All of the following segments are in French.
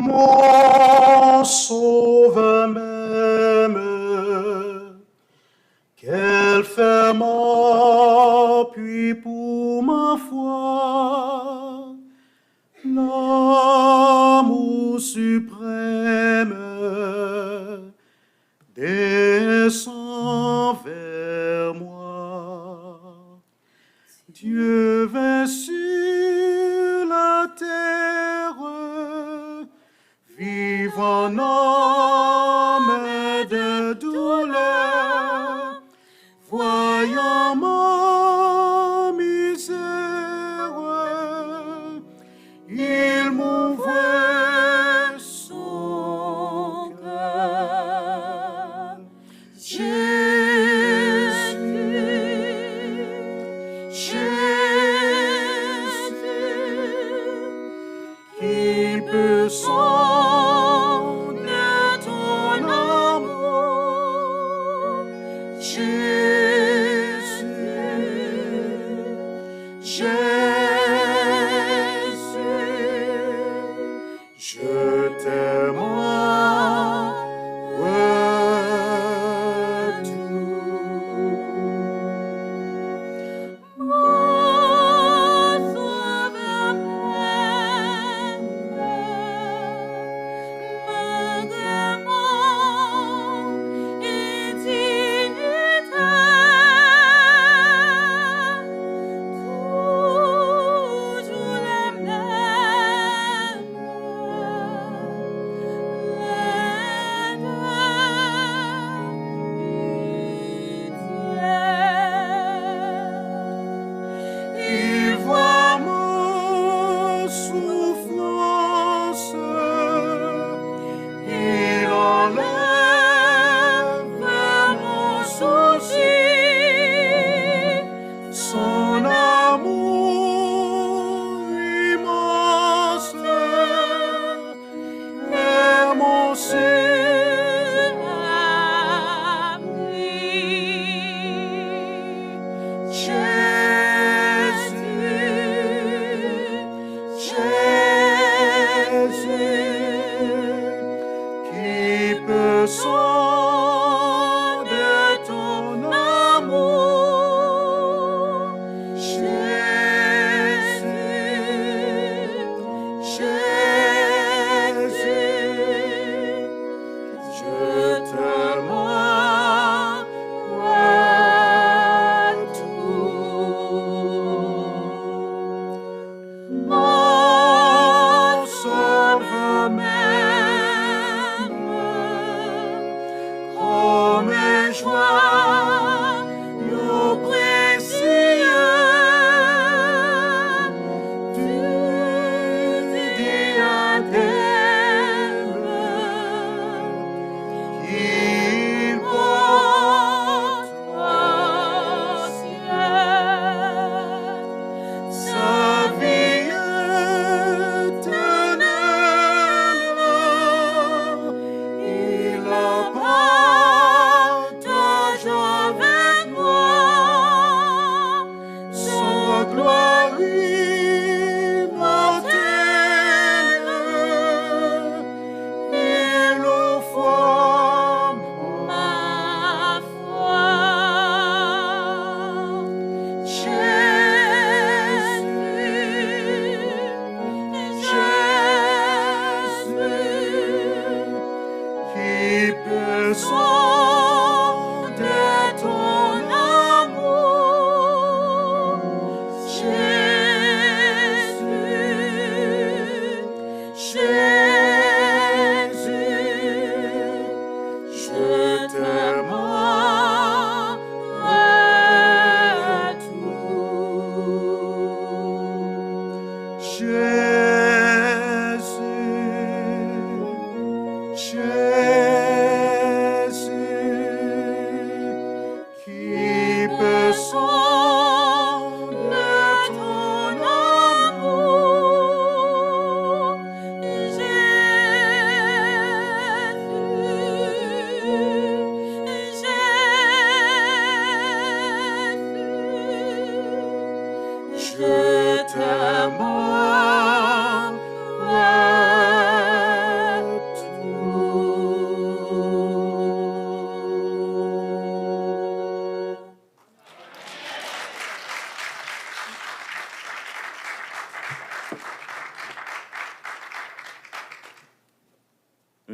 mon sauveur même, quel ferme appui pour ma foi, l'amour suprême descend vers moi. Dieu vint sur la terre, vivant homme de douleur, voyant ma misère, il m'ouvrait son cœur. Qui peut sonder ton amour, Jésus, je t'aime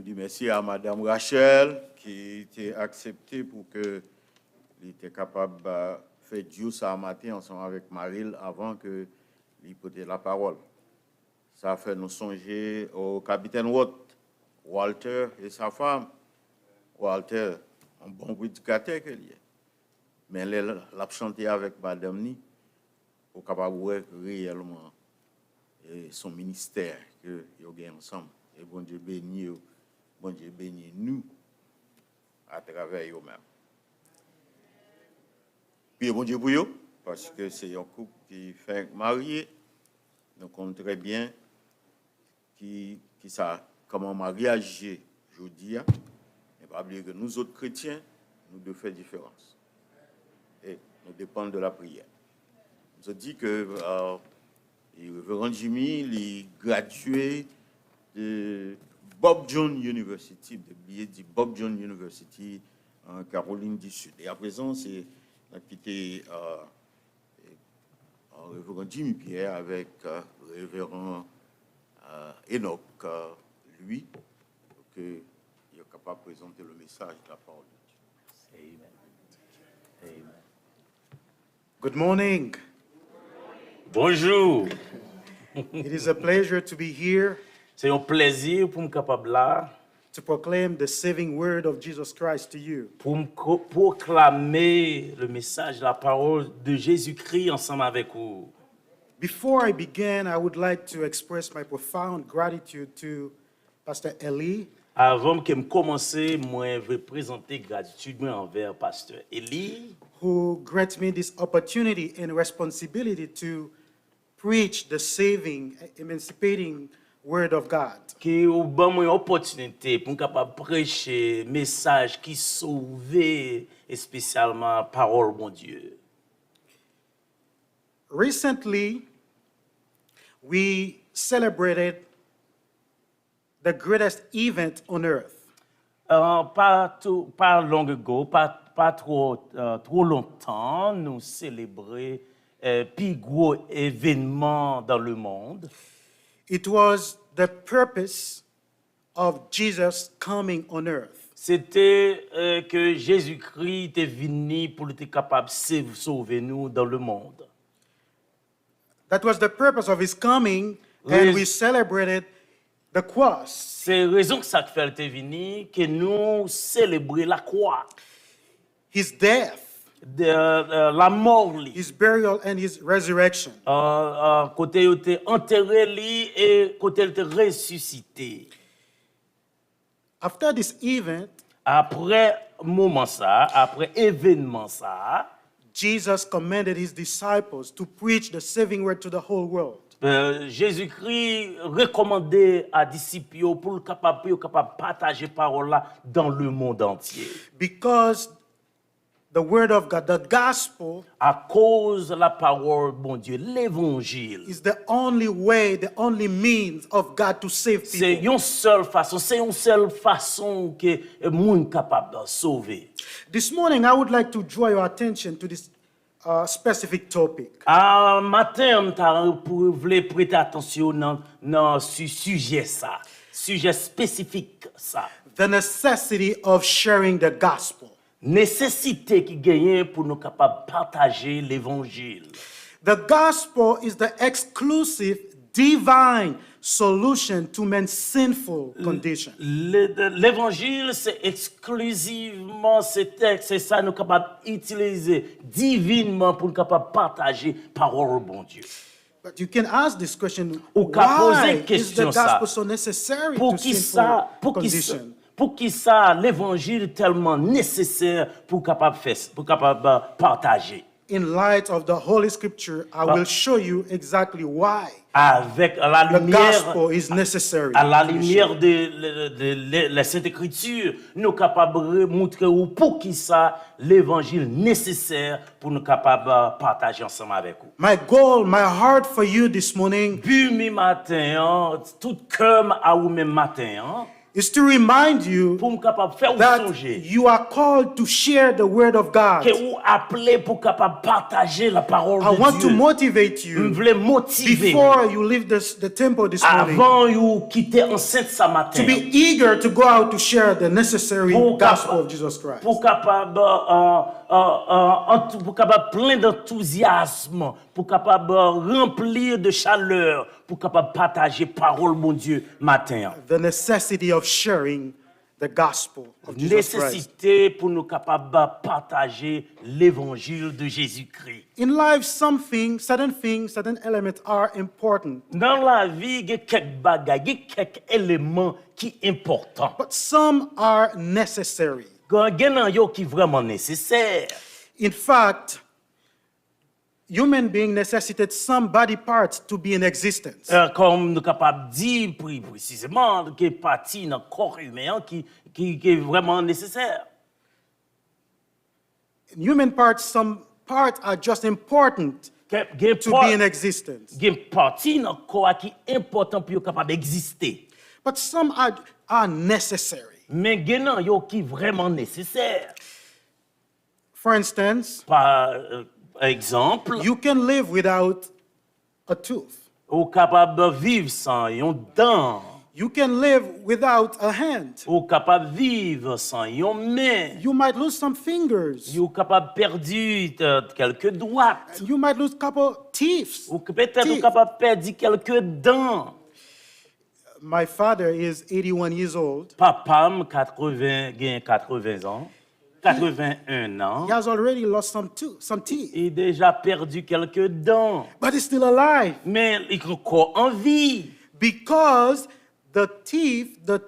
dis merci à Madame Rachel qui était acceptée pour que il était capable de faire Dieu ça matin ensemble avec Maril avant que il porte la parole. Ça a fait nous songer au capitaine Walter et sa femme. Walter, un bon prédicateur qu'il est. Mais elle l'a chanté avec Madame Ni, au capable de réellement son ministère que ils ont ensemble. Et bon Dieu bénit nous à travers eux-mêmes. Puis bon Dieu pour eux, parce que c'est un couple qui fait marié. Nous comptons très bien qui ça, comment mariage aujourd'hui. Et pas oublier que nous autres chrétiens, nous devons faire différence. Et nous dépendons de la prière. Nous avons dit que le révérend Jimmy, il est gradué de Bob Jones University, Bob Jones University en Caroline du Sud. Et à présent, c'est quitté révérend Jimmy Pierre avec révérend Enoch, lui, que il est capable de présenter le message de la parole de Dieu. Amen. Amen. Good morning. Bonjour. It is a pleasure to be here C'est un plaisir pour me capable là to proclaim the saving word of Jesus Christ to you. pour me proclamer le message, la parole de Jésus-Christ ensemble avec vous. Before I begin, I would like to express my profound gratitude to Pastor Eli Avant que me commencer, moi je vais présenter gratitude envers pasteur Eli who grants me this opportunity and responsibility to preach the saving, emancipating word of God. qui a donné une opportunité pour capable prêcher message qui sauve et spécialement parole bon Dieu. Recently, we celebrated the greatest event on earth. Pas long ago, pas trop longtemps, nous célébrons plus gros événement dans le monde. It was the purpose of Jesus coming on earth. C'était que Jésus-Christ était venu pour être capable de sauver nous dans le monde. That was the purpose of his coming, and we celebrated the cross, C'est raison que ça fait était venu que nous célébrons la croix, his death, la mort, his burial, and his resurrection. côté il était enterré li, et côté il était ressuscité. After this event, Après moment ça, après événement ça, Jesus commanded his disciples to preach the saving word to the whole world. Jésus-Christ recommandait à disciples pour capable partager parole là dans le monde entier. Because the word of God, the gospel, À cause de la parole bon Dieu, l'évangile, is the only way, the only means of God to save c'est people. une seule façon que le monde capable de sauver. This morning, I would like to draw your attention to this specific topic. À matin, pour voulez prêter attention dans ce sujet spécifique ça. The necessity of sharing the gospel. Nécessité qui gagne pour nous capables partager l'évangile. The gospel is the exclusive divine solution to man's sinful condition. L'évangile, c'est exclusivement c'est ça nous capables d'utiliser divinement pour nous capables partager parole bon Dieu. But you can ask this question, Ou qu'à why poser is the question gospel ça. so necessary Pour to qui sinful ça, condition? pour qui ça l'évangile est tellement nécessaire pour capable faire, pour capable partager. In light of the Holy Scripture, I will show you exactly why Avec la the lumière gospel is necessary. à la to be lumière shared. de la Sainte Écriture, nous capables de montrer pour qui ça l'évangile nécessaire pour nous capables partager ensemble avec vous. My goal, my heart for you this morning But mi matin, tout comme à vous même matin, is to remind you pour me capable faire that songer you are called to share the word of God. que vous appelez pour capable partager la parole I de want to Dieu. motivate Je you voulais motiver before you leave the temple this morning avant vous quitter enceinte ce matin. to be eager to go out to share the necessary Pour gospel of Jesus Christ. pour capable pour capable plein d'enthousiasme, pour capable remplir de chaleur, pour capable partager parole mon Dieu matin. The necessity of sharing the gospel of Jesus Christ. Nécessité pour nous capables partager l'évangile de Jésus-Christ. In life, certain elements are important, Dans la vie, il y a quelques bagages, il y a quelques éléments qui sont importants. but some are necessary. Il y en a qui sont vraiment nécessaires. In fact, human being necessitates some body parts to be in existence. Comme nous sommes capables de dire précisément que partie dans le corps humain qui est vraiment nécessaire. In human parts, some parts are just important to be in existence, Il y a une partie dans le corps qui est importante pour être capable d'exister. but some are necessary. Mais il y en a qui sont vraiment nécessaires. For instance, Par exemple, you can live without a tooth. vous êtes capable de vivre sans une dent. You can live without a hand. Vous êtes capable de vivre sans une main. You might lose some fingers. Vous êtes capable de perdre quelques doigts. You might lose a couple teeth. Ou peut-être capable de perdre quelques dents. My father is 81 years old. Papa, 80 ans, 81 ans, He has already lost some teeth, il a déjà perdu quelques dents. but he's still alive Mais il est encore en vie. because the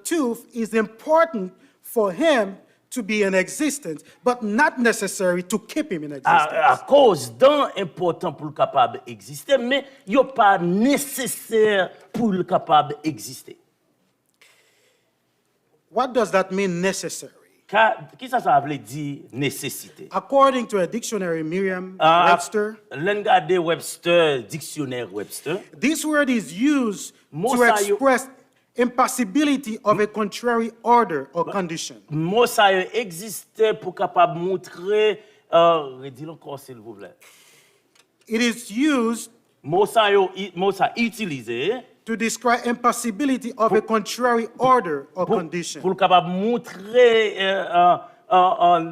tooth is important for him to be in existence, but not necessary to keep him in existence. À cause d'un important pour le capable d'exister, mais il n'est pas nécessaire pour le capable d'exister. What does that mean, necessary? Qu'est-ce que ça veut dire nécessité? According to a dictionary, Merriam-Webster, L'engardé Webster, dictionnaire Webster, this word is used to Mosaïo- express impossibility of a contrary order or condition. mot ça existait pour capable montrer, redis-le encore s'il vous plaît. It is used Mot ça utilisé to describe impossibility of a contrary order or condition. pour capable montrer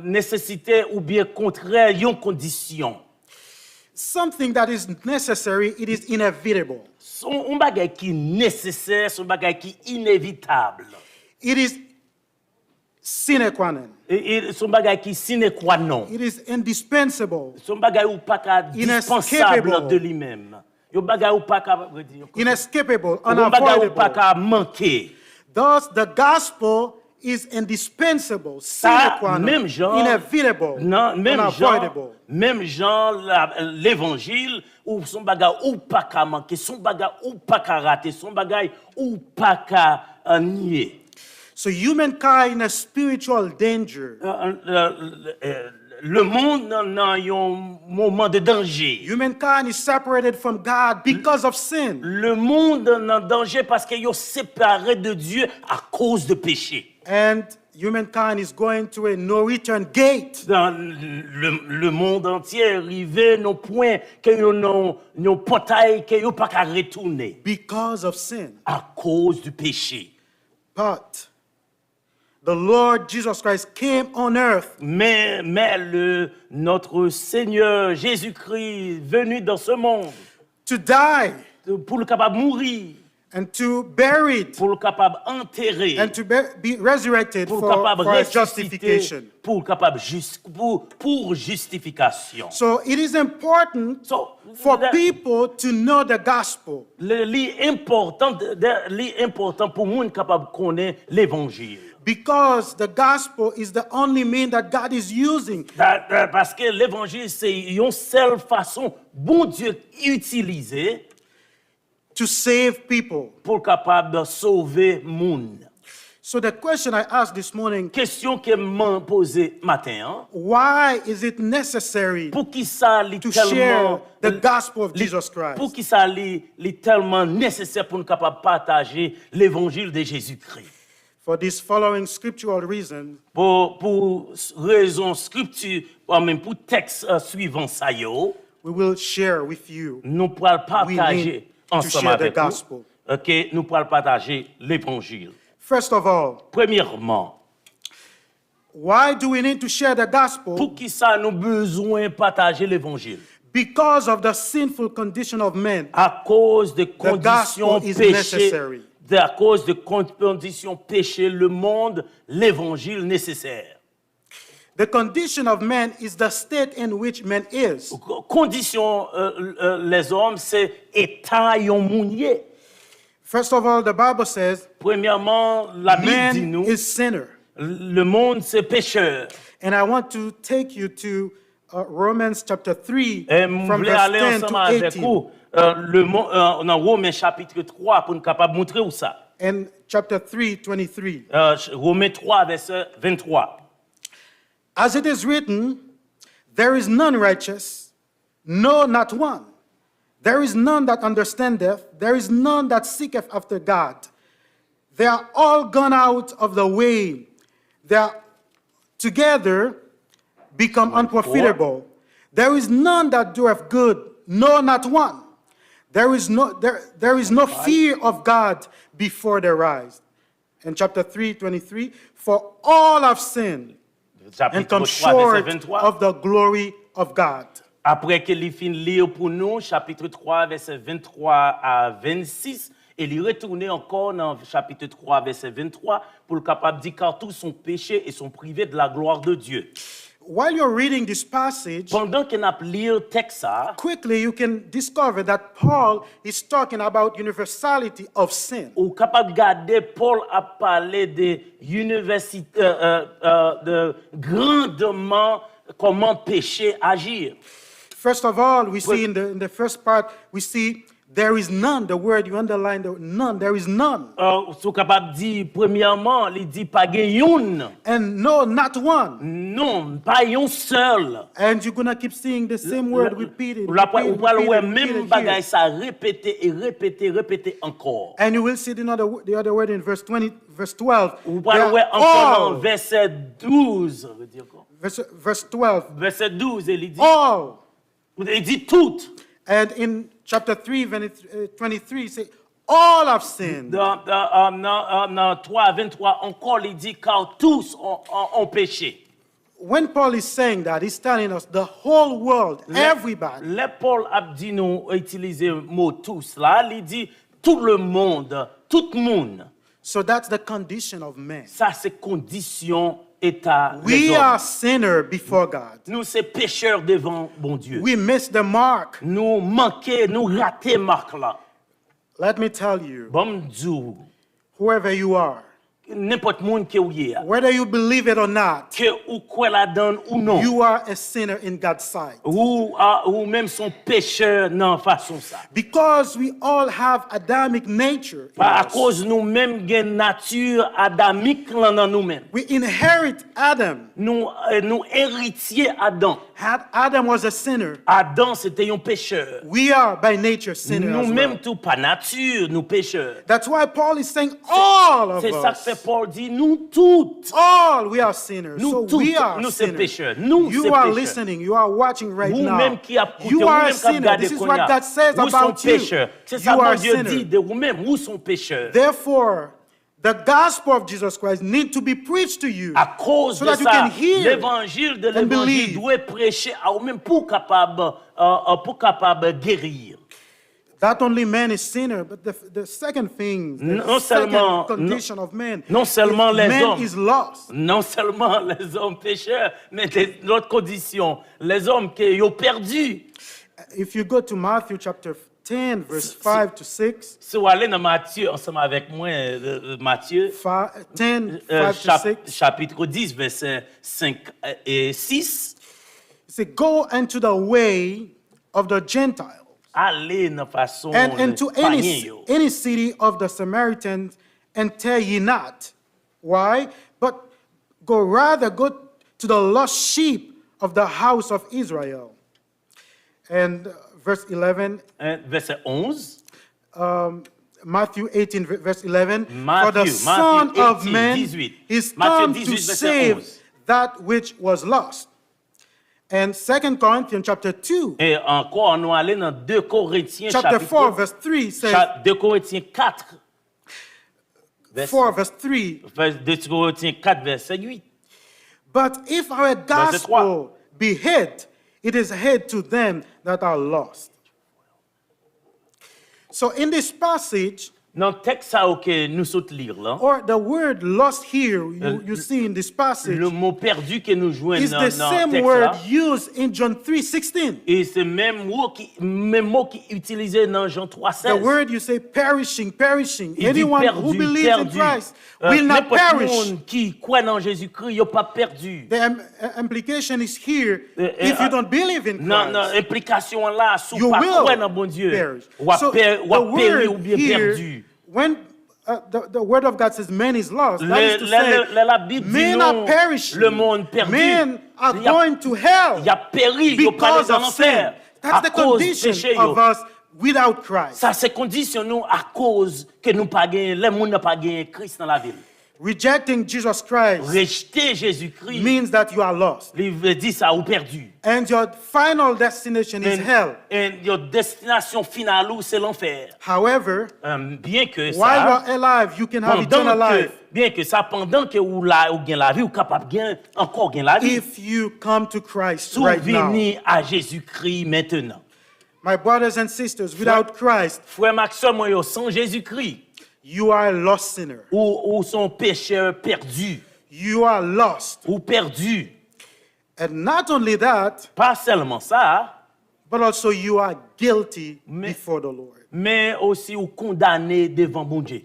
nécessité ou bien contraire une condition. Something that is necessary, it is inevitable. Son bagage qui est nécessaire, son bagage qui est inévitable. It is sine qua non. Et son bagage qui est sine qua non. It is indispensable, Son bagage ou pas qu'à dispensable Inescapable. de lui-même. Yo bagage ou pas qu'à inescapable, Son bagage ou pas unavoidable. qu'à manquer. Thus, the gospel is indispensable, sine Ça, qua non, même genre, inevitable, non, unavoidable. même genre l'évangile ou son bagage ou pas qu'à manquer, son bagage ou pas qu'à rater, son bagage ou pas qu'à nier. So humankind in a spiritual danger. Le monde dans un moment de danger. Humankind is separated from God because of sin. Le monde dans danger parce qu'il est séparé de Dieu à cause de péché. And humankind is going to a no return gate. Dans le monde entier arrivé au point que nos portail que yo pas qu'à retourner Because of sin. à cause du péché. But the Lord Jesus Christ came on earth Mais notre Seigneur Jésus-Christ venu dans ce monde to die pour le capable mourir, and to bury it pour le capable enterrer, and to be resurrected pour for, le capable for ressusciter, justification. pour le capable pour justification. So it is important So, for people to know the gospel. L'important pour monde capable connaître l'évangile. Because the gospel is the only mean that God is using Parce que l'évangile c'est une seule façon bon Dieu utiliser to save people. pour capable de sauver monde. So the question I asked this morning, Question que m'a posée matin, hein? why is it necessary Pour qui ça li to share tellement the gospel of li- Jesus Christ? Pour qui ça li tellement nécessaire pour nous capable partager l'évangile de Jésus-Christ. For these following scriptural reasons, Pour raison scripture, même pour texte suivant ça yo, we will share with you. nous pourrons We partager need to ensemble share the avec vous. gospel. OK, nous pourrons partager l'évangile. First of all, Premièrement, why do we need to share the gospel? pour qui ça nous besoin partager l'évangile? Because of the sinful condition of men. À cause des conditions gospel is péchées, necessary. à cause des conditions péchées, le monde, l'évangile nécessaire. The condition of man is the state in which man is. Condition les hommes, c'est état yon mounier. First of all, the Bible says, Premièrement, la Bible dit man nous, is sinner. le monde c'est pécheur. And I want to take you to Romans chapter 3 Et from je voulais verse aller 10 to ensemble avec 18. vous dans Romains chapitre 3 pour nous capable montrer où ça. And chapter 3, 23. Romains 3 verset 23. As it is written, there is none righteous, no, not one. There is none that understandeth, there is none that seeketh after God. They are all gone out of the way. They are together become unprofitable. There is none that doeth good, no, not one. There is no fear of God before their eyes. And chapter 3, 23, for all have sinned and come short of the glory of God. Après que il fin lire pour nous, chapitre 3, verset 23 à 26, et il retourne encore dans chapitre 3, verset 23, pour le capable de dire car tous sont péchés et sont privés de la gloire de Dieu. While you're reading this passage, Pendant qu'on a lu le texte, quickly you can discover that Paul is talking about universality of sin. ou capable de garder Paul a parlé de université, de grandement comment péché agir. First of all, we see in the first part, we see there is none. The word you underline, the none. There is none. Sou capable de dire premièrement, il dit pas gen yon. And no, not one. Non, pas yon seul. And you're going to keep seeing the same word repeated. Ou la même bagay ça répéter et répéter encore. And you will see the other word in verse 12. Ou They are encore dans all. verset 12. Verse 12. Verset 12, il dit. All. Il dit tout. And in chapter 3, 23, say, all have sinned. Dans 3, 23, encore, il dit car tous ont péché. When Paul is saying that, he's telling us the whole world, everybody. Le Paul a dit nous utiliser le mot tous là, il dit tout le monde, tout le monde. So that's the condition of man. Ça c'est condition état des We hommes. are sinners before God. Nous c'est pécheurs devant bon Dieu. We miss the mark. Nous manquons, nous rater marque là. Let me tell you, Bon Dieu, whoever you are, n'importe monde que ou y a, whether you believe it or not, que ou quoi la donne ou non. you are a sinner in God's sight. Ou même son pécheur non façon ça. Because we all have Adamic nature. in À us. cause nous même gen nature adamique là dans nous mêmes. We inherit Adam. Nous héritiers Adam. Adam was a sinner. Adam c'était un pécheur. We are by nature sinners. Nous as même well. tout pas nature, nous pécheurs. That's why Paul is saying all of C'est ça que us. fait Paul dit nous toutes. All we are sinners. Nous So toutes, we are nous c'est sinners. pécheurs. Nous You c'est are pécheurs. listening. You are watching right now. Vous-même qui écoutez, You are a vous-même qui sinner. regardez This is qu'on what y a. God says Vous sont about you. pécheurs. C'est ça You are que a Dieu sinner. dit de vous-même. Vous sont pécheurs. Therefore, the gospel of Jesus Christ need to be preached to you. À cause So de that you ça, can hear l'évangile de and l'évangile believe. doit prêcher à vous-même pour capable guérir. Not only man is sinner, but the second thing, the Non second seulement- condition of man, non seulement is les man hommes. is lost. Non seulement les hommes pécheurs, mais l'autre condition, les hommes qui ont perdu. If you go to Matthew chapter 10, verse 5 to 6, Si vous allez dans Matthieu, ensemble avec moi, Matthieu, 10, 5 to 6, chapitre 10, verset 5 et 6, it says, go into the way of the Gentiles, allez dans façon and into païen yo. any city of the Samaritans, and tell ye not. Why? But go to the lost sheep of the house of Israel. And verse 11, Verset 11, Matthew 18, verse 11. For Matthieu, the Son Matthieu of 18, Man 18. is Matthieu come 18, to verset save 11. that which was lost. And 2 Corinthians chapter 2, Et encore, nous allons dans 2 Corinthiens chapter 4, chapitre verse 3 says, 2 Corinthiens 4. 4, verse 3. 2 Corinthiens 4, verset 8. But if our gospel be hid, it is hid to them that are lost. So in this passage, Dans le texte ça, que nous sautons lire là, or the word lost here, you see in this passage, le mot perdu que nous jouons is dans the le same texte word là, used in John 3:16. et c'est le même mot qui est utilisé dans Jean 3,16. The word you say perishing. Il dit Anyone perdu, who believes perdu. in Christ will not N'importe perish. monde qui croit dans Jésus-Christ, il n'est pas perdu. The implication is here, if you don't believe in Non, non, Christ, implication là, si you vous pas will croire dans bon Dieu, perish. ou à So périr the ou word bien here, perdu. when the word of God says man is lost, that is to La say, Bible dit men non, are perishing. le monde perdu. Men are Il y a- going to hell Il y a péri, il y a pas because les of sin. enfer. That's À the cause condition péché, of us without Christ. ça c'est condition nous à cause que nous pas gagné, les monde n'a pas gagné Christ dans la ville. Rejecting Jesus Christ Rejeter Jésus-Christ, means that you are lost. il veut dire ça ou perdu. And your final destination is hell. Et your destination finale c'est l'enfer. However, Bien que while you ça, are alive, you can have eternal life bien que ça pendant que ou là ou gain la vie ou capable gain encore gain la vie. if you come to Christ right now. Souvenir à Jésus-Christ maintenant. My brothers and sisters, without Christ, Frère Maxime, moi, yo, sans Jésus-Christ, you are a lost sinner. ou son pécheur perdu, You are lost. ou perdu. And not only that, Pas seulement ça, but also you are guilty Mais- before the Lord. mais aussi ou condamné devant bon Dieu.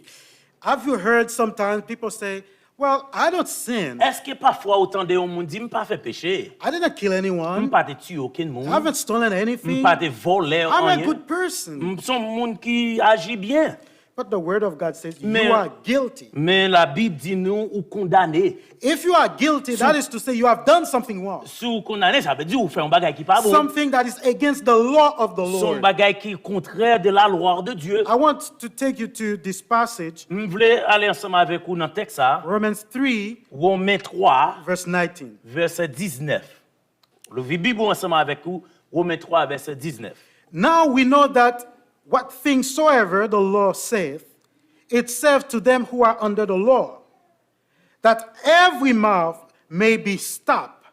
Have you heard sometimes people say, well, I don't sin. Est-ce que parfois autant de monde dit, pas fait péché, I didn't kill anyone. pas te tuer aucun I monde, haven't stolen anything. pas te voler I'm a rien. good person. Son monde qui agit bien. But the word of God says Mais- you are guilty. Mais la Bible dit nous ou condamné. If you are guilty, that is to say you have done something wrong. Si vous condamné, ça veut dire ou fait un bagage qui pas bon. Something that is against the law of the Son Lord. bagage qui est contraire de la loi de Dieu. I want to take you to this passage, Je voulais aller ensemble avec vous dans le texte, ça. Romans 3, Romains 3, verse 19. verset 19. Le Bible ensemble avec vous, Romains 3, verset 19. Now we know that what things soever the law saith, it saith to them who are under the law, that every mouth may be stopped,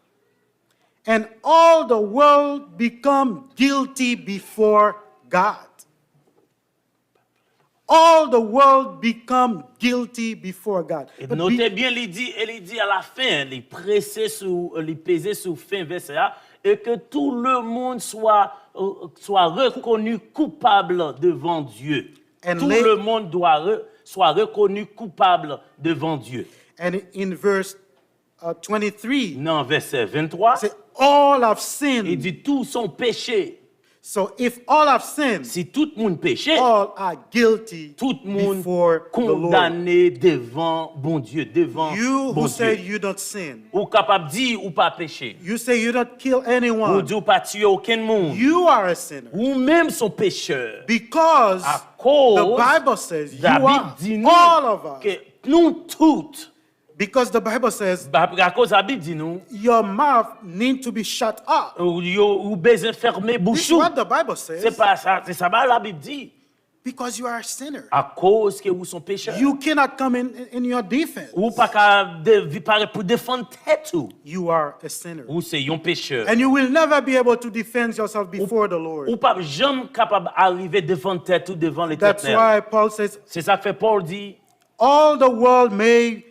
and all the world become guilty before God. All the world become guilty before God. Et But notez bien, il dit à la fin, il pressait il pesait sur fin verset là, et que tout le monde soit reconnu coupable devant Dieu. And Tout le monde soit reconnu coupable devant Dieu. And in verse 23, Dans verset 23, say, all have il sinned. dit tous sont péchés. So if all have sinned, Si tout le monde péché, all are guilty tout le monde before the Lord. condamné devant bon Dieu, devant You bon who Dieu. said you don't sin, Ou capable de dire ou pas péché. you say you don't kill Ou anyone, dire ou pas tuer aucun monde. you are a sinner. Ou même son pécheur. Because À cause the Bible says you la Bible are, dit nous all of us. que nous toutes, Because the Bible says à cause la Bible dit nous, your mouth needs to be shut up. ou besoin fermer This is bouchou. what the Bible C'est says. pas ça, c'est ça la Bible dit. Because you are a sinner. À cause que vous sont pécheurs. You cannot come in your defense. Ou pas pour défendre tête ou. You are a sinner. Ou c'est un pécheur. And you will never be able to defend yourself before the Lord. Ou pas jamais capable d'arriver devant tête ou devant That's l'Éternel. why Paul says, C'est ça que fait Paul dit all the world may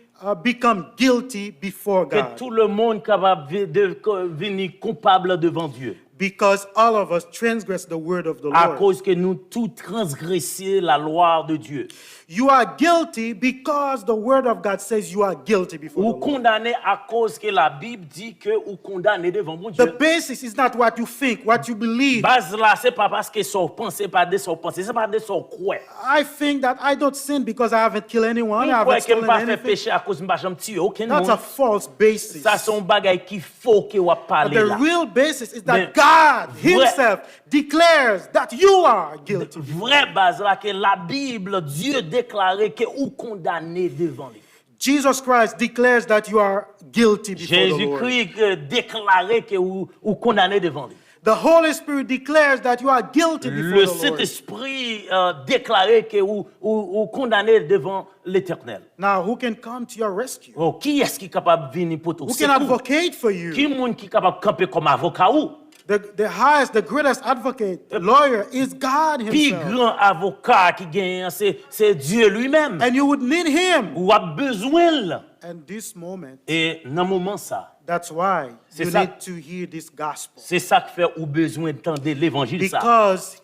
become guilty before que God. tout le monde capable de venir coupable devant Dieu. Because all of us transgress the word of the À Lord. cause que nous tous transgressions la loi de Dieu. You are guilty because the word of God says you are guilty before Ou the Lord. condamné à cause que la Bible dit que ou condamné devant mon The Dieu. basis is not what you think, what you believe. Base là, c'est pas parce que son pensée, pas de son pensée, c'est pas de son croix. I think that I don't sin because I haven't killed anyone, I On croit haven't que je stolen pas fait anything. péché à cause de je tuer aucun That's a monde. false basis. Ça c'est un bagage qui faut que on But parler the là. real basis is Mais that God himself declares that you are guilty. Vraie base là que la Bible, Dieu déclarait que ou condamné devant lui. Jesus Christ declares that you are guilty before the Lord. Jésus-Christ déclarait que ou condamné devant lui. The Holy Spirit declares that you are guilty before Le the Lord. Saint-Esprit déclarait que ou condamné devant l'Éternel. Now, who can come to your rescue? Oh, qui est-ce qui est capable de venir pour toi? Who can advocate for you? Qui est qui est capable de camper comme avocat ou? The highest, the greatest advocate, the lawyer, is God Puis himself. grand avocat qui gagne, c'est Dieu lui-même. And you would need him. Ou a besoin là. And this moment, Et dans le moment ça, that's why C'est you ça. need to hear this gospel. c'est ça qui fait ou besoin d'entendre l'évangile ça. Because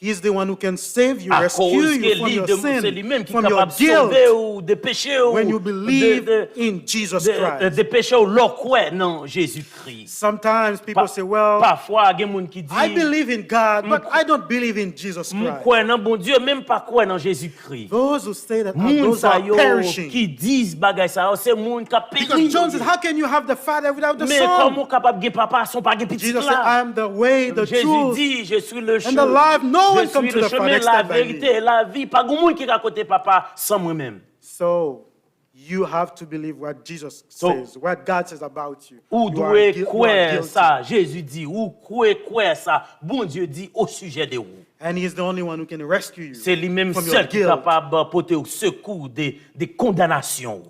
he's the one who can save you, À rescue cause you que from your c'est lui-même sin, qui est from your capable de sauver guilt, ou de pécher ou when you believe in Jesus Christ. de pécher ou leur quoi non Jésus-Christ. Sometimes people say, well, Parfois il y a des gens qui disent I believe in God, but I don't believe in Jesus je Christ. crois dans bon Dieu même pas croire dans Jésus-Christ. Those who say that are Moun those sa are yo perishing. qui disent bagay ça c'est moun qui péri. Because John says, how can you have the Father without the Mais Son? comment capable de papa son pas de petit Jesus said, I là. am the way, the Jésus truth, dit je suis le and the chemin. life. No one Je comes suis to le the chemin, Father la except by me. vérité et la vie. Pas de monde qui est à côté papa sans moi-même. So you have to believe what Jesus So, says, what God says about you. Ou You are doit you are croire guilty. ça, Jésus dit, ou croire ça, bon Dieu dit au sujet de vous. And he is the only one who can rescue you C'est lui-même from your seul qui est guilt. capable de porter au secours des condamnations.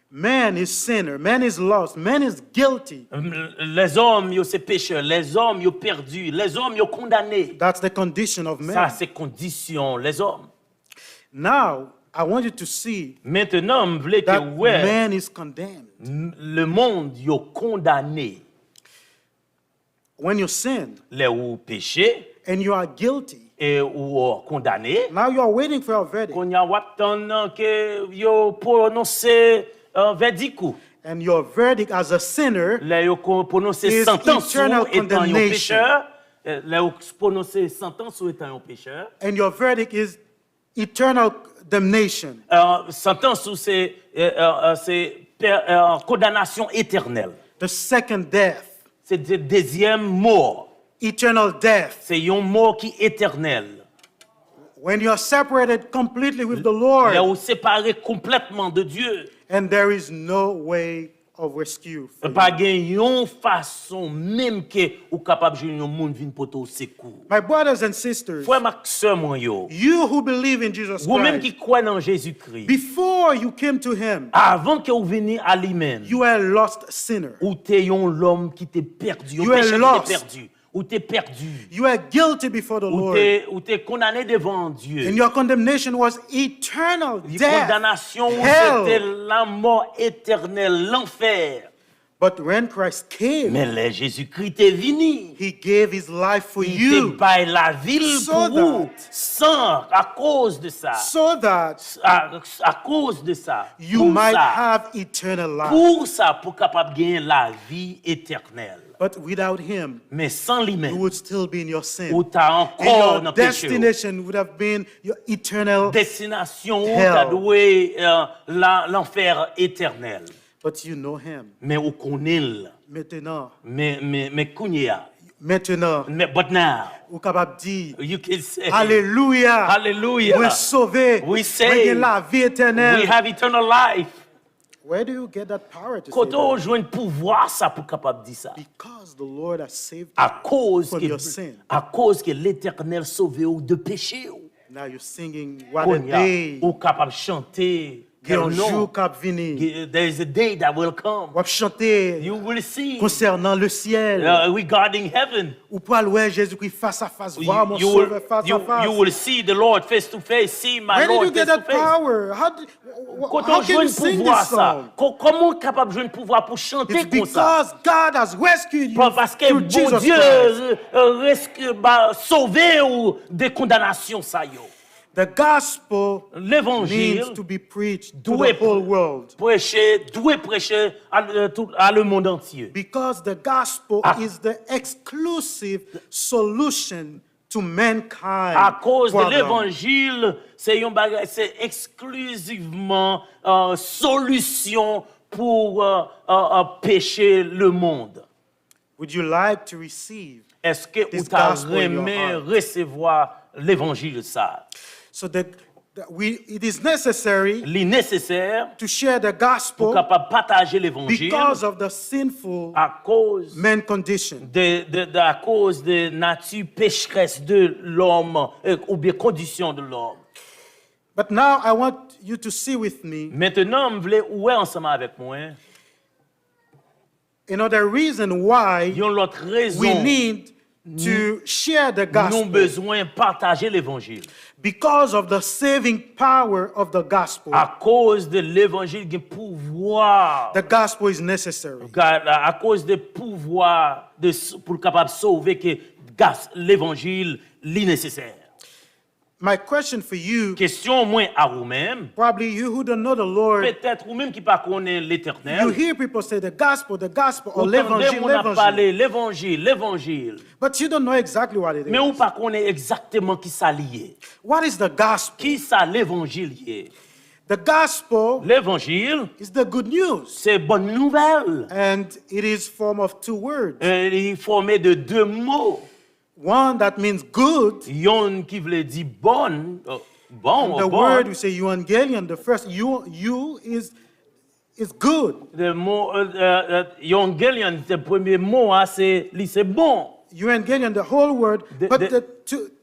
Man is sinner, man is lost, man is guilty. Les hommes, ils sont pécheurs, les hommes, ils sont perdus, les hommes, ils sont condamnés. That's the condition of man. Ça, c'est condition, les hommes. Now, I want you to see Maintenant, je voulais that que ouais, man is condemned. le monde, ils sont condamnés. When you sin Les ou péché and you are guilty, et ou condamnés. now you are waiting for your verdict. Qu'on y a attend que yo prononcer verdict. And your verdict as a sinner Là yo prononcer is sentence eternal ou étant un condemnation. pécheur. Là yo prononcer sentence ou étant un pécheur. and your verdict is eternal damnation. Sentence ou c'est condamnation éternelle. The second death, C'est le deuxième mort. eternal death. C'est une mort qui est éternelle. When you are separated completely with the Là Lord où séparé complètement de Dieu. and there is no way of rescue for Pas you. gagne une façon même que ou capable de jouer un monde vinn pour au secours. My brothers and sisters, Frère ma sœur moi yo. you who believe in Jesus Vous-même qui Christ, croyez dans Jésus-Christ. before you came to him, Avant que vous veniez à lui-même. you were a lost sinner. Ou t'es un l'homme qui t'est perdu. Ou You t'es are qui lost. t'es perdu. Ou t'es perdu. You were guilty before the Lord. Ou t'es condamné devant Dieu. And your condemnation was eternal La death, condamnation hell. c'était la mort éternelle, l'enfer. But when Christ came, Mais là, Jésus-Christ est venu. he gave his life for Il te you baille la ville So pour vous. that- Sans, à cause de ça. so that À cause de ça. you Pour might ça. have eternal life. Pour ça, pour capable de gagner la vie éternelle. But without him, Mais sans you lui-même, would still be in your sin. ou t'as And encore your dans le péché. destination would have been your eternal. Destination où Hell. t'as doué l'enfer éternel. But you know him. Mais où connaît le. Maintenant, Mais kounya. maintenant, But now, ou capable dire, you can say, Alléluia, Hallelujah. we're sauvé, We we're say, in la vie éternelle. we have eternal life. Where do you get that power to say Quand on that? joue un pouvoir ça pour capable de dire ça. Because the Lord has saved you À cause from your sin. que l'Éternel sauvé ou de péché. Now you're singing, what a Konya, day, ou capable chanter. il y a un quel nom. jour qui va venir. There is a day that will come. On va chanter You will see concernant le ciel. regarding heaven. Ou pour aller Jésus-Christ face à face, You, voir mon you sauveur will, face à face. you will see the Lord face to face. See my Where did Lord you get face to that face. power? Quand How on joue can you un sing pouvoir this ça, song? comment capable de jouer un pouvoir pour chanter It's comme ça? because God has rescued you Parce que through bon Jesus Dieu Christ. sauvé ou des condamnations ça yo. The gospel L'évangile needs to be preached to doit the whole world. doit prêcher à le monde entier. Because the gospel is the exclusive solution to mankind. À cause de problem. l'évangile, c'est exclusivement solution pour pécher le monde. Would you like to receive est-ce que this vous t'as gospel in your aimé heart. recevoir l'évangile ça? So it is necessary Il est nécessaire to share the pour gospel capable partager l'évangile because of the sinful à cause man condition. à cause de nature pécheresse de l'homme ou bien condition de l'homme. But now I want you to see with me Maintenant, je voulais ouais ensemble avec moi. another reason why Il y a une autre raison. we need to share the Nous gospel avons besoin de partager l'évangile. because of the saving power of the gospel. À cause de l'évangile qui a pouvoir. The gospel is necessary. À cause des pouvoirs pour capable sauver que l'évangile est nécessaire. My question for you, Question moins à vous-même. probably you who don't know the Lord, Peut-être vous-même qui ne connaissez you l'éternel. hear people say the gospel, or Vous l'évangile, on a l'évangile. parlé l'évangile. But you don't know exactly what it Mais vous is. ne connaissez pas exactement qui ça lié. What is the gospel? Qui ça l'évangile lié? The gospel L'évangile, is the good news. c'est bonne nouvelle. And it is form of two words. Il est formé de deux mots. One that means good. Yon qui veut dire bonne, bon, The bon. word we say evangelion, the first you is good. Le mot evangelion, le premier mot, c'est bon. Evangelion, the whole word, but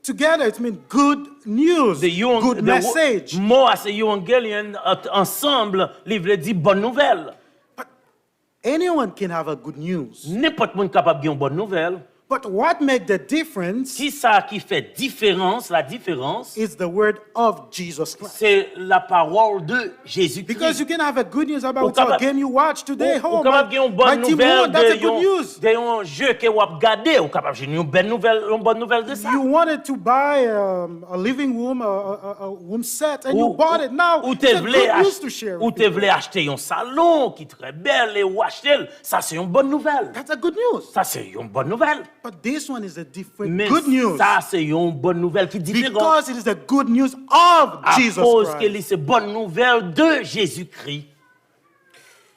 together it means good news, good message. Mot, c'est evangelion, ensemble, il veut dire bonne nouvelle. But anyone can have a good news. N'importe monde capable de une bonne nouvelle. But what makes the difference Qui ça qui fait différence, la différence, is the word of Jesus Christ. c'est la parole de Jésus-Christ. Because you can have a good news about Ou what capable- game you watch today. Ou Oh, capable de une my bonne team nouvelle won. That's a good news. de un jeu que vous regardez, ou capable de une bonne nouvelle de ça. You wanted to buy a living room, a room set, and you bought it. Now, Ou it's te a voulez good news to share. ou with te people. voulez acheter un salon qui est très belle et ou acheter, ça c'est une bonne nouvelle. That's a good news. Ça c'est une bonne nouvelle. But this one is a different Mais good news. ça c'est une bonne nouvelle qui est différente. Because it is the good news of À Jesus cause que Christ. c'est bonne nouvelle de Jésus-Christ.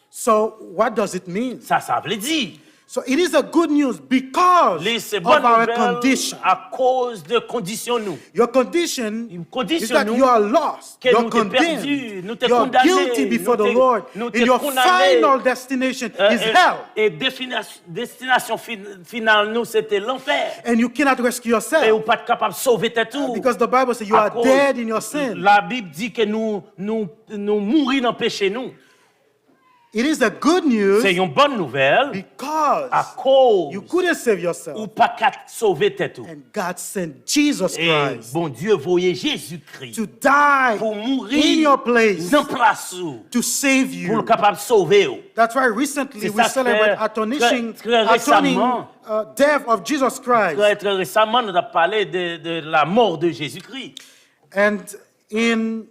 So, what does it mean? Ça veut dire. So, it is a good news because C'est of bonne our nouvelle condition. à cause de conditions nous. Your condition Une is condition that nous, you are lost, que you're nous t'es condemned, perdu, nous t'es you're condamné, guilty before nous the t'es- Lord, nous and t'es your condamné. final destination is hell, Et destination finale nous c'était l'enfer. and you cannot rescue Et yourself vous pas capable de sauver tes tout. because the Bible says you À are cause- dead in your sin. La Bible dit que nous mourir dans le péché nous. It is a good news C'est une bonne nouvelle because à cause you couldn't save yourself, ou pas qu'à sauver tes tout. and God sent Jesus Et Christ bon Dieu voyait Jésus-Christ to die pour in mourir your place dans place où, to save pour you. capable de sauver. That's why recently C'est we ça celebrate très atoning récemment. death of Jesus Christ. Très récemment, nous avons parlé de la mort de Jésus-Christ. And in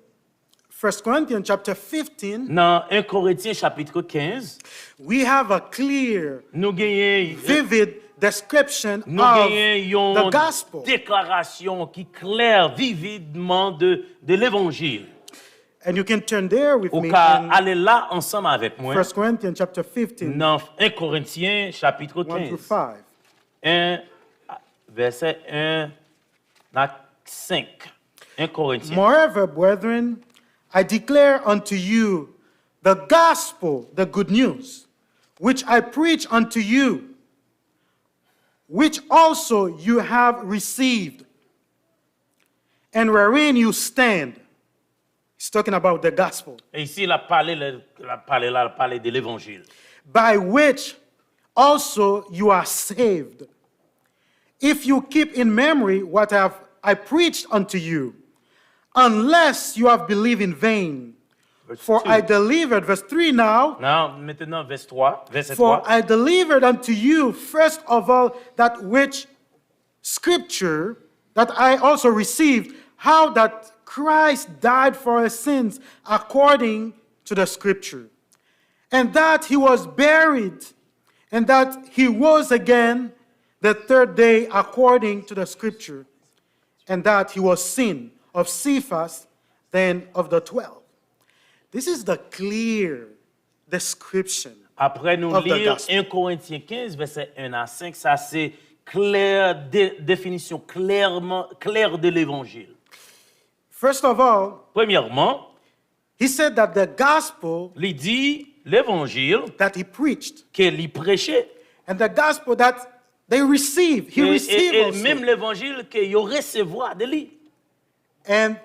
1 Corinthians chapter 15, Dans 1 Corinthiens chapitre 15, we have a clear, nous gagnons vivid description nous of gagnons the une gospel. déclaration qui claire vividement de l'évangile. And you can turn there with Au me cas in aller là ensemble avec moi 1 Corinthians chapter 15, dans 1 Corinthiens chapitre 1 through 15. 5. 1 verset 1 à 5. 1 Corinthiens. Moreover, brethren, I declare unto you the gospel, the good news, which I preach unto you, which also you have received, and wherein you stand. He's talking about the gospel, Et ici, il a parlé de l'évangile. by which also you are saved, if you keep in memory what I preached unto you, unless you have believed in vain. Verse For 2. I delivered, verse 3 now, Non, maintenant, verset 3. for I delivered unto you first of all that which scripture that I also received, how that Christ died for our sins according to the scripture, and that he was buried, and that he rose again the third day according to the scripture, and that he was seen of Cephas, then of the 12. This is the clear description. Après nous Of the lire gospel. 1 Corinthiens 15, verset 1 à 5, ça c'est définition claire de l'évangile. First of all, Premièrement, he said that the gospel il dit l'évangile that he preached qu'il prêchait. and the gospel that they received, he received Et also. même l'évangile qu'il recevoir de lui. And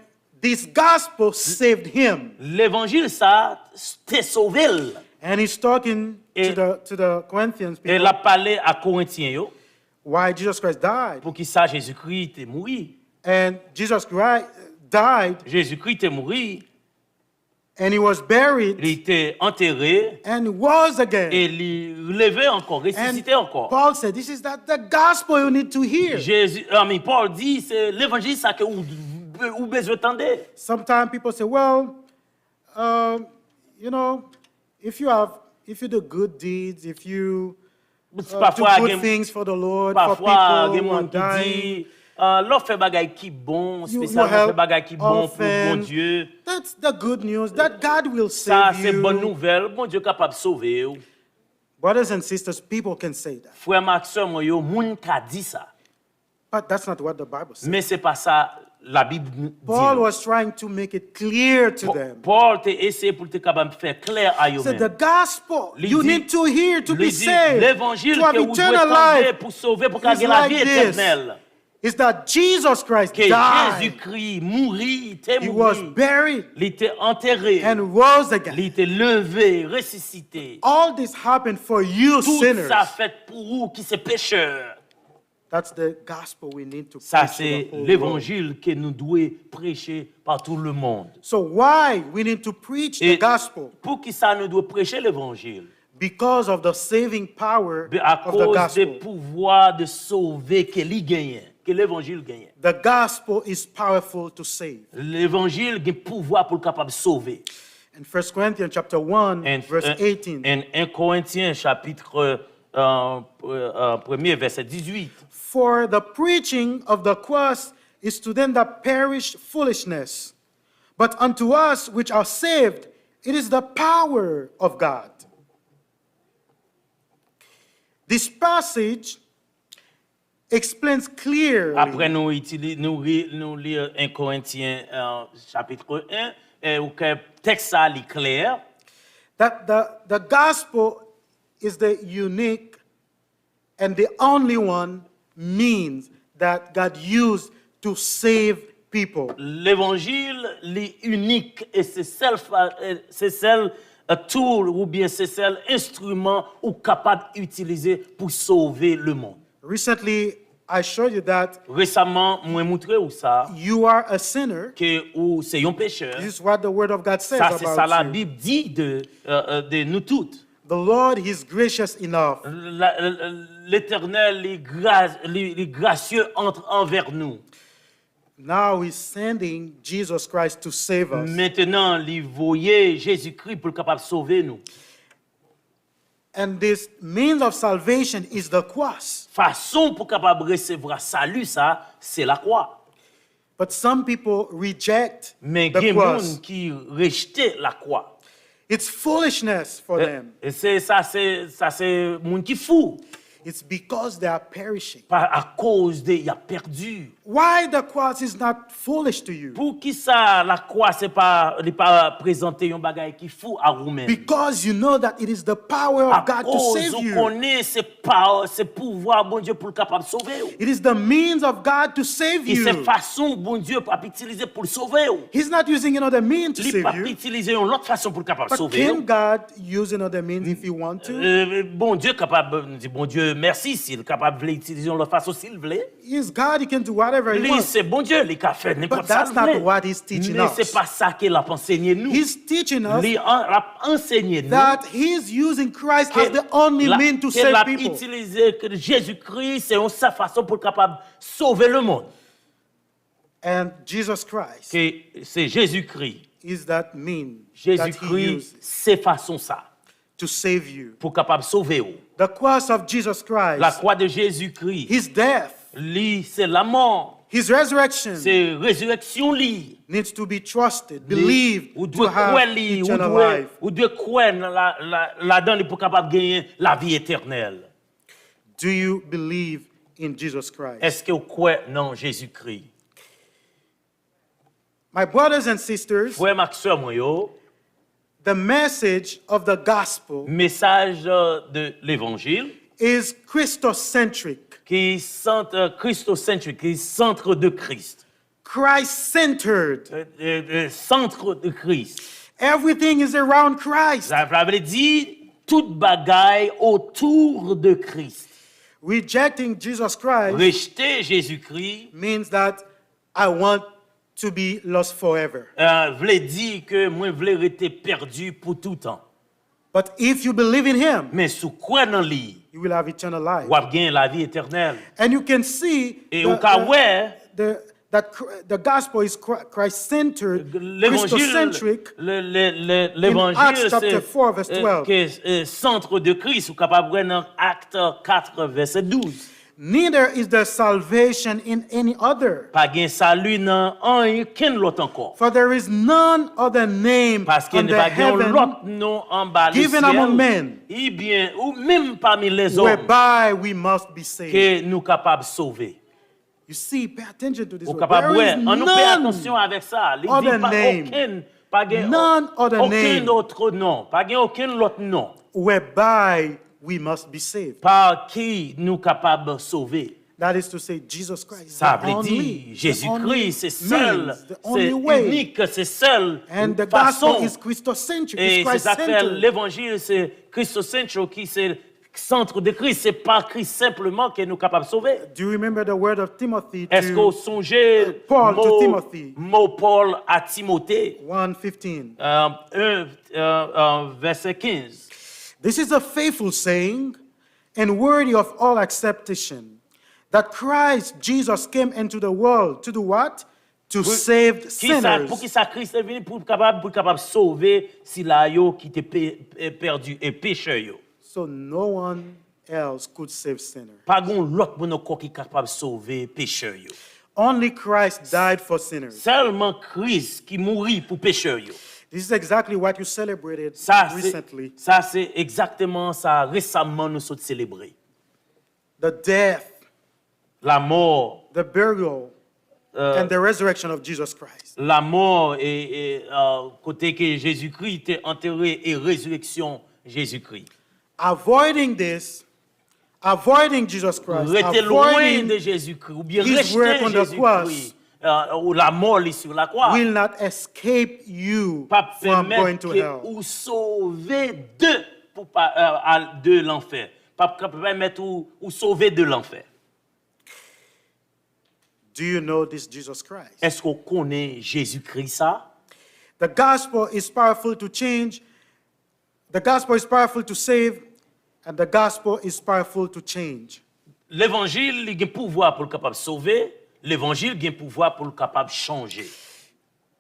this gospel saved him. L'évangile, ça, t'est sauvé. And he's talking to the Corinthians Et people il a parlé à Corinthiens, yo, why Jesus Christ died. pour qu'il sache Jésus-Christ est mort. And Jesus Christ died Jésus-Christ est mort, il and he was buried était enterré, and rose again. et il levé encore, ressuscité And encore. Paul said, this is the gospel you need to hear. Paul dit, c'est l'évangile ça que vous besoin d'entendre. Sometimes people say, well, you know, if you do good deeds, if you do good things for the Lord, for Parfois, il y a people who are des gens qui dying, disent, l'on fait bagay qui bon, you spécialement fait help bagay qui bon pour bon orphans. Dieu. That's the good news, that God will Ça, save c'est bonne you. nouvelle. Bon Dieu est capable de sauver. Brothers and sisters, people can say that. Frère Maxime, yo, moun ka dit ça. But that's not what the Bible says. Mais c'est pas ça la Bible dit. Paul was trying to make it clear to them. Paul t'a essayé pour te capable faire clair à He eux said, the même. gospel, Il you dit- need to hear to Il be dit, saved, l'évangile to have que vous devez eternal entendre life. pour sauver, pour is gagner la vie like this. éternelle. Is that Jesus Christ Que died, Jésus-Christ mourit, était he was mort, buried, il était enterré, and rose il again. était levé, ressuscité. All this happened for you Tout sinners. ça fait pour vous qui sont pécheurs. That's the gospel we need to Ça, preach to c'est the whole world. l'évangile que nous devons prêcher par tout le monde. So why we need to preach Et the gospel? pour qui ça nous doit prêcher l'évangile? Because of the saving power À of the cause des gospel. pouvoirs de sauver que l'évangile gagne. The gospel is powerful to save. L'évangile a un pouvoir pour le capable de sauver. In 1 Corinthians chapter 1, verse 18, En 1 Corinthiens chapitre 1er verset 18. for the preaching of the cross is to them that perish foolishness, but unto us which are saved, it is the power of God. This passage explains clearly Après nous lire 1 Corinthiens chapitre 1 où que texte ça est clair. that the gospel is the unique and the only one means that God used to save people. L'évangile est unique et c'est seul tool ou bien c'est seul instrument ou capable d'utiliser pour sauver le monde. Recently, I showed you that Récemment, moi montré où ça you are a sinner. que ou c'est un pécheur. This is what the Word of God says Ça c'est ça la about you. Bible dit de nous toutes. The Lord is gracious enough L'Éternel est gracieux envers nous. Now He's sending Jesus Christ to save us. Maintenant, il voyait Jésus-Christ pour le capable de sauver nous. And this means of salvation is the cross. Façon pour capable recevoir salut ça, c'est la croix. But some people reject Mais il the y a des cross. gens qui rejettent la croix. It's foolishness for them. Et c'est monde qui fou It's because they are perishing. à cause de il a perdu. Why the cross is not foolish to you? Pour qui ça la croix c'est pas présenter un bagage qui fou à vous-même. Because you know that it is the power À of God to cause save vous you. connaissez c'est pouvoir bon Dieu pour le capable de sauver. It is the means of God to save Et c'est you. façon bon Dieu pas utiliser pour le sauver. He's not using another means to Il save pas you. utiliser une autre façon pour le capable de But sauver. can God use another means if He want to? Bon Dieu capable dit bon Dieu merci s'il capable de utiliser une autre façon s'il veut. He's God, He can do whatever He Lui wants. c'est bon Dieu, il a fait n'importe But ça. that's not what He's teaching Mais c'est us. pas ça qu'il a enseigné nous. He's teaching us Il a enseigné nous that He's using Christ as the only means to qu'il a save people. utilisé que Jésus-Christ c'est une seule façon pour capable sauver le monde. And Jesus Christ Que c'est Jésus-Christ. is that mean that He Jésus-Christ uses c'est façon ça to save you. pour capable sauver. The cross of Jesus La Christ, croix de Jésus-Christ, His death, lui c'est la mort, His resurrection c'est résurrection lui. needs to be trusted, believed Ou to doit have croire lui, eternal life. ou doit croire là-dedans pour capable gagner la vie éternelle. Do you believe in Jesus Christ. Est-ce que vous croyez dans Jésus-Christ? My brothers and sisters, Frère ma soeur moi yo, the message of the gospel message de l'évangile is Christocentric, qui centre christocentrique, qui centre de Christ. Christ-centered. Centre de Christ. Everything is around Christ. Ça veut dire toute bagaille autour de Christ. Rejecting Jesus Christ Rejeter Jésus-Christ means that I want to be lost forever. veut dire que moi voulais rester perdu pour tout temps. But if you believe in him, Mais sous quoi dans lui, you will have eternal life. ou gagner la vie éternelle. And you can see Et au cas où that the gospel is Christ-centered, l'évangile, Christocentric. l'évangile Acts chapter 4, verse 12. que centre de Christ, ou capable de voir dans Acte 4 verset 12. Neither is there salvation in any other. Pas gain salut dans aucun l'autre encore. For there is none other name Parce qu'il n'y under a pas gain heaven l'autre nom en bas du given among men, ciel, ou bien ou même parmi les hommes whereby we must be saved. que nous capables de sauver. You see, pay attention to this Ou word. capable There is on nous fait attention none. avec ça. Il other dit pas name. None other aucun name. autre nom, pas gain aucun autre nom Whereby we must be saved. par qui nous capables de sauver. That is to say, Jesus Christ. is Ça the veut only- dire the Jésus-Christ, c'est only seul, means, the c'est only way. unique, c'est seul. And the façon. gospel is Christocentric, Et it's c'est ça que fait Christ-centered. l'évangile, c'est Christocentrique, qui c'est centre de Christ. C'est pas Christ simplement qui est nous capable de sauver. Do you remember the word of Timothy Est-ce qu'on to songez Paul to Timothy. mot Paul à Timothée, 1:15? 1 verset 15. This is a faithful saying and worthy of all acceptation, that Christ Jesus came into the world to do what? To save sinners. Pour qui ça Christ est venu pour capable sauver si la yo qui était perdu et pécheur yo. So no one else could save sinners. Pas gon l'autre moun encore qui capable sauver pécheur yo. Only Christ died for sinners. Seulement Christ qui mourit pour pécheur yo. This is exactly what you celebrated Ça recently. c'est exactement ça récemment nous sommes célébrés. The death, La mort, the burial, and the resurrection of Jesus Christ. la mort et côté que Jésus-Christ était enterré et résurrection Jésus-Christ. Avoiding this, avoiding Jesus Christ, Rester loin avoiding de Jésus-Christ ou bien his work rejeter on the cross Jésus-Christ ou la mort li sur la croix. will not escape you Pas from going permettre to que hell. ou sauver de l'enfer. Pas permettre ou sauver de l'enfer. Do you know this Jesus Christ? Est-ce qu'on connaît Jésus-Christ ça? The gospel is powerful to change. The gospel is powerful to save, and the gospel is powerful to change. L'évangile il a un pouvoir pour le capable sauver, l'évangile a un pouvoir pour le capable changer.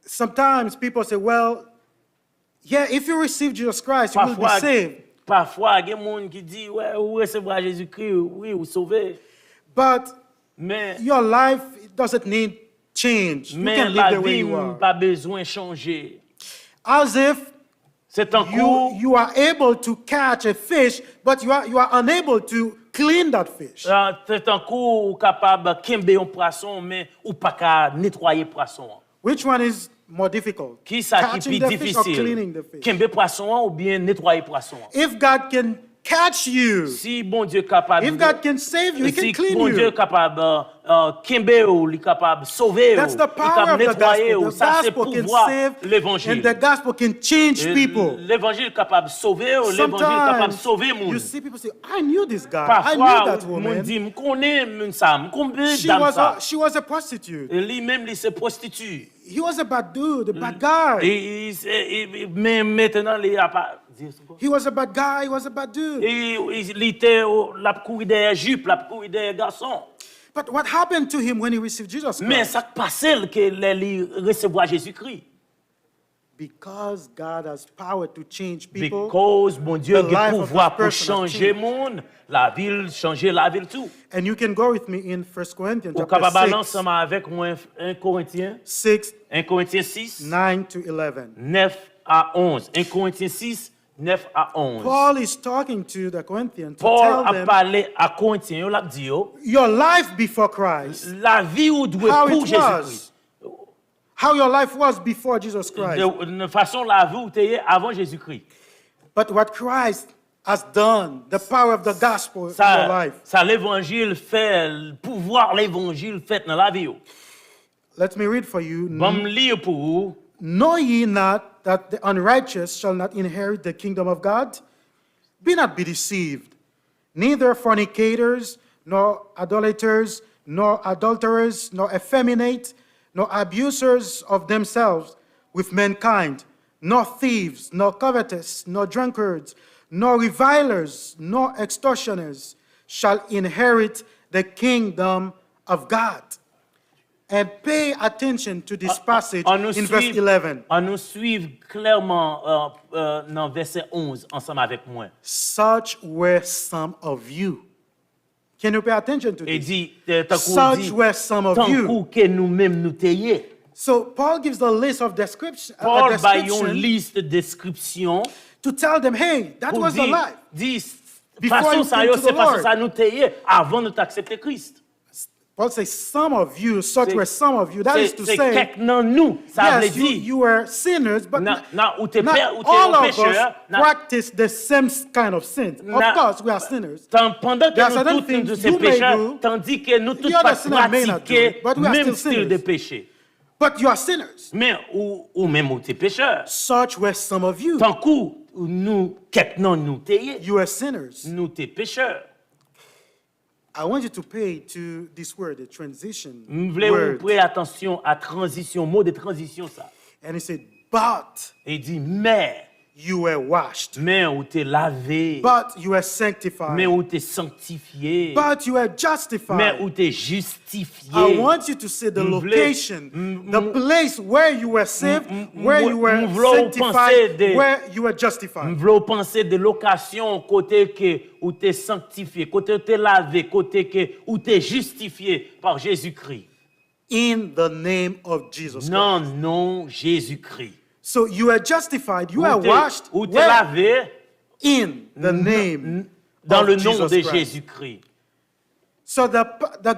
Sometimes people say, well, yeah, if you receive Jesus Christ, you will be saved. Parfois, il y a des gens qui disent, ouais, ou recevoir Jésus-Christ, oui, ou sauver. But Mais, your life doesn't need change. You can live la the way vie you n'a are. pas besoin de changer. As if C'est en cours. you are able to catch a fish, but you are unable to clean that fish. C'est en cours ou capable de kembe un poisson, mais ou pas qu'à nettoyer poisson. Which one is more difficult? Qui ça qui Catching plus the fish or cleaning difficile? the fish? Kembe poisson ou bien nettoyer poisson? If God can catch you, Si bon Dieu capable, if God can save you, He si can clean bon Dieu you. capable kembe ou, il capable sauver ou, That's the il power capable of the nettoyer gospel. ou, The ça c'est gospel can pouvoir save, l'évangile. and the gospel can change people. L'évangile capable de sauver ou l'évangile capable de Sometimes sauver you moun. see people say, I knew this guy. I knew Parfois, that moun woman. dit, m'connais moun ça, m'combien She dame was ça. she was a prostitute. Et lui-même, il se prostitue. He was a bad dude, a bad guy. Mais maintenant, il a pas... He was a bad guy. He was a bad dude. Il était la courir des jupes, la courir des garçons. But what happened to him when he received Jesus Mais Christ? ça passait qu'il recevoir Jésus-Christ. Because God has power to change people. Because mon Dieu the a life le of pouvoir that pour person has changer changed. monde, la ville, changer la ville tout. And you can go with me in 1 Corinthians Au chapter capable 6, ensemble avec moi 1 Corinthiens 6, 1 Corinthiens 6, 9 to 11. 9 à 11. 1 Corinthiens 6, 9 à 11. Paul is talking to the Corinthians to Paul tell a them parlé à Corinthiens, il a dit, your life before Christ, la vie ou doit how pour it Jésus-Christ. was, how your life was before Jesus Christ. De façon, la vie ou t'es avant Jésus-Christ. But what Christ has done, the power of the gospel in your life. Ça l'évangile fait, le pouvoir l'évangile fait dans la vie. Let me read for you. Bon me lire pour vous. Know ye not that the unrighteous shall not inherit the kingdom of God? Be not be deceived. Neither fornicators, nor idolaters, nor adulterers, nor effeminate, nor abusers of themselves with mankind, nor thieves, nor covetous, nor drunkards, nor revilers, nor extortioners shall inherit the kingdom of God. And pay attention to this passage in verse 11. On nous suit clairement dans verset 11 ensemble avec moi. Such were some of you. Can you pay attention to Et this? dit, Such were some of tant you. que nous-mêmes nous taillons. So Paul gives the list of description, Paul a une description liste de description to tell them, hey, that pour was the life. dire Before façon you ça came yo, to c'est the façon Lord. ça nous taillons avant de t'accepter Christ. Paul says, some of you, such were some of you. That is to C'est say, quelques dans nous, ça veut yes, you, dire. you were sinners, but Not not all all of us pécheurs. practice the same kind of sin. Of course, we are sinners. Pendant There are que certain nous tous things de ces you may pécheurs, do, tandis que nous tous the other pas sinner may not do it, pratiquer but we are même still style de sinners. péché. But you are sinners. Mais ou même ou t'es pécheur. Such were some of you. Tant que nous quelques dans nous taillés, You are sinners. nous t'es pécheurs. I want you to pay to this word, the transition M'vle vous word. prêter attention à transition, mot de transition ça. And he said, but Et il dit mais you were washed. ou t'es lavé, But you were mais sanctified. ou t'es sanctifié, But you were mais justified. ou t'es justifié. I want you to see the M'vle- location, the place where you were saved, where you were m'vle penser sanctified, de- where you were justified. M'vle penser de location côté que ou t'es sanctifié, côté où t'es lavé, côté que ou t'es justifié par Jésus-Christ. In the name of Jesus Non, Christ. non, Jésus-Christ. So you were justified, you were Ou t'es- washed ou t'es where? lavé In the name dans of le nom Jesus de Christ. Jésus-Christ. So the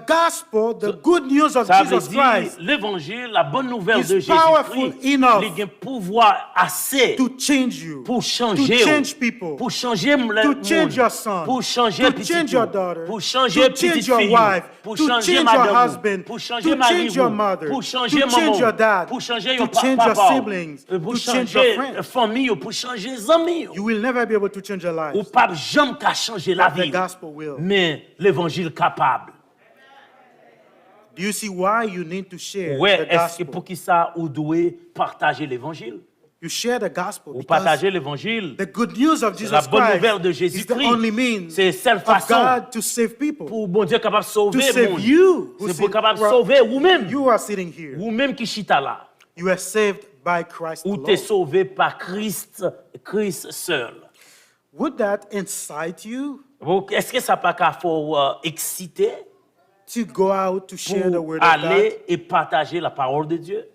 gospel, the good news of Ça veut Jesus dire Christ l'évangile, la bonne nouvelle is de powerful Jésus-Christ, enough il a un pouvoir assez to change you, pour to changer, change people, pour changer le to monde, change your son, pour changer to petit change your daughter, pour changer to change petite your fille, wife, pour to changer change your madame, husband, pour changer to mari, change your mother, pour changer to change maman, your dad, pour changer to your change your papa, siblings, pour to change your changer friends. famille, pour changer les amis. You will never be able to change your Ou life. pas jamais qu'à changer la But the vie, gospel will. mais l'évangile capable. Do you see why you need to share Ouais, the est-ce que gospel? pour qui ça, ou doit partager l'évangile? You share the gospel Ou because partager l'évangile? the good news of C'est la Jesus bonne Christ nouvelle de is the Jésus-Christ. only means C'est la seule of façon God to save people, pour bon Dieu capable de to sauver le save monde. you. who C'est sit- pour capable de who are- sauver vous-même. You are sitting here. Vous-même qui chita là. You are saved by Christ Ou alone. t'es sauvé par Christ, Christ seul. Would that incite you Donc, est-ce que ça pas qu'à faut exciter to go out to share the pour word of God? aller et partager la parole de Dieu?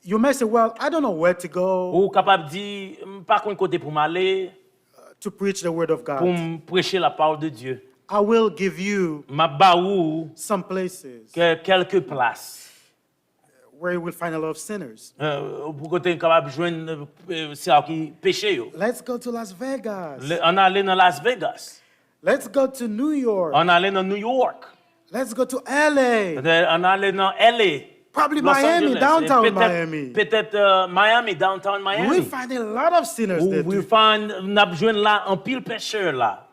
You may say, well, I don't know where to go Ou capable de dire, par contre côté pour m'aller, to preach the word of pour God. prêcher la parole de Dieu. I will give you Ma baou some places quelques places. where you will find a lot of sinners. Pour côté capable de joindre ceux qui péché yo. Let's go to Las Vegas. On allait dans Las Vegas. Let's go to New York. On allait dans New York. Let's go to LA. On allait dans LA. Probably Los Miami, Angeles. downtown Peut-être- Miami. Peut-être Miami, downtown Miami. We'll find a lot of sinners there Ou too. n'a besoin là un pile pêcheur là.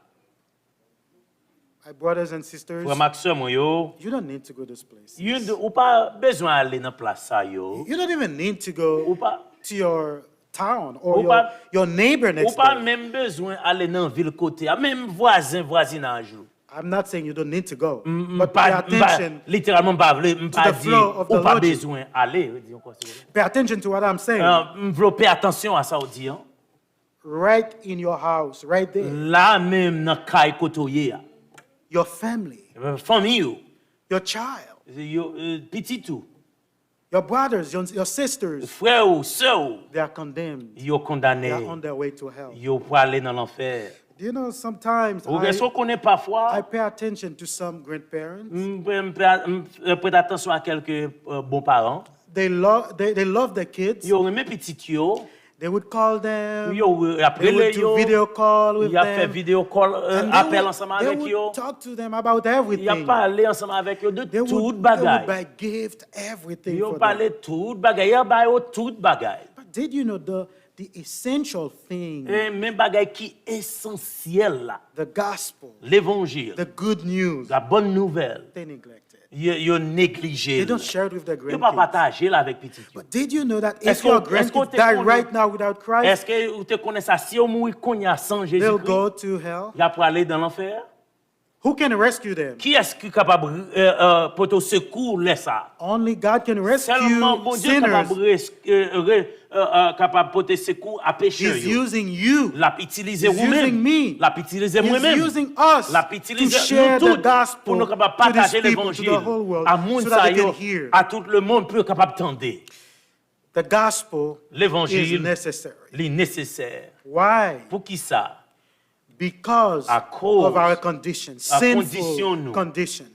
My brothers and sisters, Frère Maxime yo. you don't need to go to this place. Ou pas besoin aller dans place ça yo. You don't even need to Ou go pas to your town or Ou pas- your neighbor ou next pas door. même besoin aller dans ville côté, même voisinage. I'm not saying you don't need to go, But but pay attention. littéralement pas pas the dire flow of ou the pas logic. besoin aller. Disons quoi, c'est vrai. Pay attention to what I'm saying. M'vle attention à ça ou dire. Right in your house, right there. Là même dans caille côtoyer. Your family, Famille yo, your child. yo petit tout. Your brothers, your sisters, Frères ou sœurs, they are condemned. ils sont condamnés. They are on their way to hell. Ils vont aller dans l'enfer. Do you know, sometimes Ou est-ce qu'on connaît I parfois, pay attention to some grandparents. prête attention à quelques bons parents. They love their kids. Ils ont aimé petit yo. They would call them. Ils ont They appelé would do yo. video call with Il a fait them. vidéo call, And appel ensemble they avec would yo. talk to them about Il a everything. parlé ensemble avec eux de They toute would bagaille. buy gift, everything Ils ont for parlé them. de toute bagaille. Ils ont parlé de toute bagaille. But did you know the essential thing, Et même bagaille qui est essentielle là, the gospel, l'évangile, the good news, la bonne nouvelle, they neglected. ils ont négligé. They don't share it with their Ils n'ont pas grandkids. partagé là avec petit yo. But did you know that Est-ce if your qu'on- est-ce qu'on grandkids te die connaît- right now without Christ, Est-ce que vous te connaissez ça? Si on mourit qu'on y a sans they'll Jésus-Christ, go to hell? il a pour aller dans l'enfer? Who can rescue them? Qui est-ce qui est capable pour te secours laisse ça? Only God can Seulement bon rescue Dieu est capable sinners. capable porter secours à pécheurs. He's using you. L'a utilisé He's vous-même. using me. L'a utilisé He's moi-même. using us L'a to utilisé share nous the tous gospel pour nous capables to these partager people, to l'évangile the whole world, à monde so that they ça can yo, hear. à tout le monde peut capable tendre. The gospel is L'évangile necessary. est nécessaire. Why? Pour qui ça? Because À cause of our condition, à condition sinful nous. condition.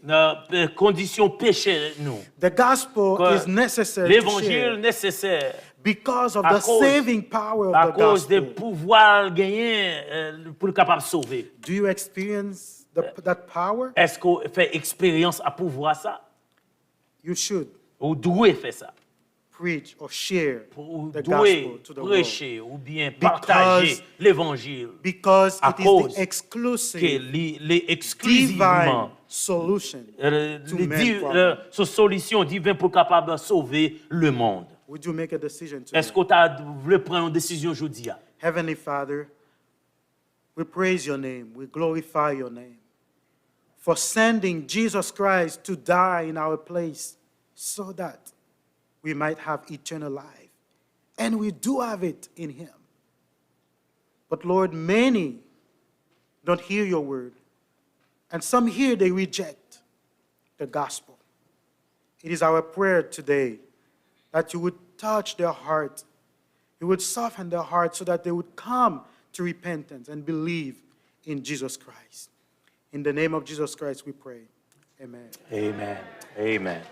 Condition péché nous. The gospel Que is necessary to L'évangile share nécessaire because of à the cause- saving power à of the cause des gospel. pouvoirs gagnés pour le capable de sauver. Do you experience that power? Est-ce qu'on fait expérience à pouvoir ça? You should Ou doit faire ça? preach or share Ou the doit gospel to the world. prêcher ou bien partager l'évangile Because à it is cause the que exclusive, les exclusivement divine solution to les man's problem. ce solution divine pour capable de sauver le monde. Would you make a decision Est-ce today? que tu as voulu prendre une décision aujourd'hui? Heavenly Father, we praise your name. We glorify your name for sending Jesus Christ to die in our place so that we might have eternal life. And we do have it in him. But Lord, many don't hear your word. And some here, they reject the gospel. It is our prayer today that you would touch their heart. You would soften their heart so that they would come to repentance and believe in Jesus Christ. In the name of Jesus Christ we pray. Amen. Amen. Amen.